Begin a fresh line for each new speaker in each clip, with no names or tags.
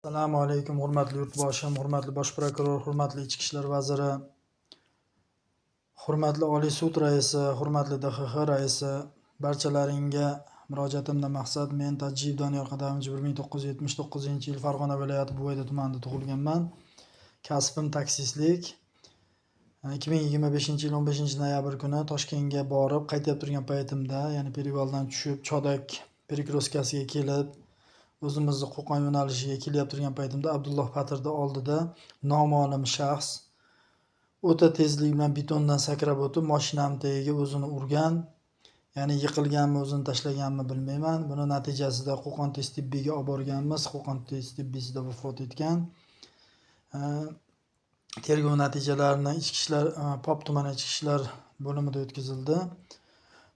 Assalomu alaykum, hurmatli yurtboshim, hurmatli bosh prokuror, hurmatli ichki ishlar vaziri, hurmatli Oliy sud raisi, hurmatli DXX raisi, barchalaringga murojaatimdan maqsad, men Tajiyev Doniyor Qadamovich 1979-yil Farg'ona viloyati Buvayda tumanida tug'ilganman. Kasbim taksistlik. 2025-yil 15-noyabr kuni Toshkentga borib qaytib turgan paytimda, ya'ni Perivaldan tushib, Chodak Perikroskasiga kelib, o'zimizni Qo'qon yo'nalishiga kelyapti turgan paytimda Abdulloh Patirda oldida noma'lum shaxs o'ta tezlik bilan betondan sakrab o'tib, mashinam tagiga o'zini urgan. Ya'ni yiqilganmi, o'zini tashlaganmi bilmayman. Buni natijasida Qo'qon tez tibbiga olib borganmiz. Qo'qon tez tibbiyasida vafot etgan. Tergov natijalarini ichki ishlar Pop tumani ichki ishlar bo'limida o'tkazildi.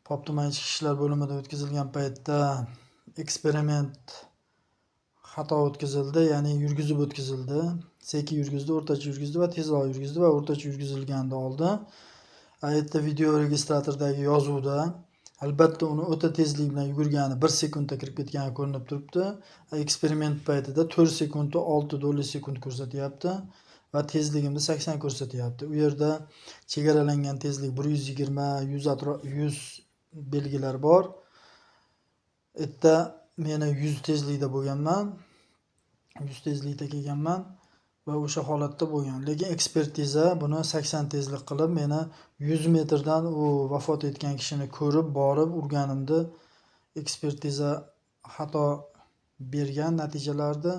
Pop tumani ichki ishlar bo'limida o'tkazilgan paytda eksperiment xato o'tkazildi, ya'ni yurgizib o'tkazildi. Sekin yurgizdi, o'rtacha yurgizdi va tezroq yurgizdi va o'rtacha yurgizilganda oldi. Aytda video registratordagi yozuvda albatta uni o'ta tezlik bilan yugurgani 1 sekundda kirib ketgani ko'rinib turibdi. Eksperiment paytida 4 sekundda 6 sekund ko'rsatyapti va tezligimni 80 ko'rsatyapti. U yerda chegaralangan tezlik 120, 100 belgilar bor. Erta meni 100 tezlikda bo'lganman. 100 tezlikda kelganman va o'sha holatda bo'lgan. Lekin ekspertiza buni 80 tezlik qilib, meni 100 metrdan u vafot etgan kishini ko'rib borib urganimda ekspertiza xato bergan natijalarni.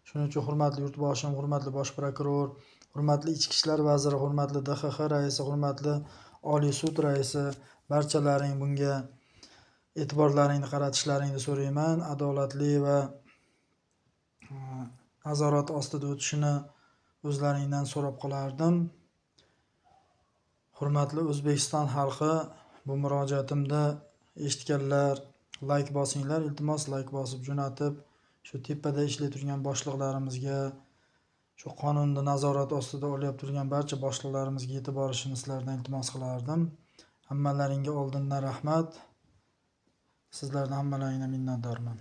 Shuning uchun hurmatli yurtboshim, hurmatli bosh prokuror, hurmatli ichki ishlar vaziri, hurmatli DXX raisi, hurmatli Oliy sud raisi, barchalaring bunga e'tiborlaringni qaratishlaringni so'rayman. Adolatli va nazorat ostida o'tishini o'zlaringdan so'rab qolardim. Hurmatli O'zbekiston xalqi, bu murojaatimda eshitganlar, like bosinglar, iltimos like bosib jo'natib, shu tepada ishlayotgan turgan boshliqlarimizga, shu qonunni nazorat ostida olyapti turgan barcha boshliqlarimizga yetib borishini sizlardan iltimos qilardim. Hammalaringga oldindan rahmat. Sizlardan hammalaringdan minnatdorman.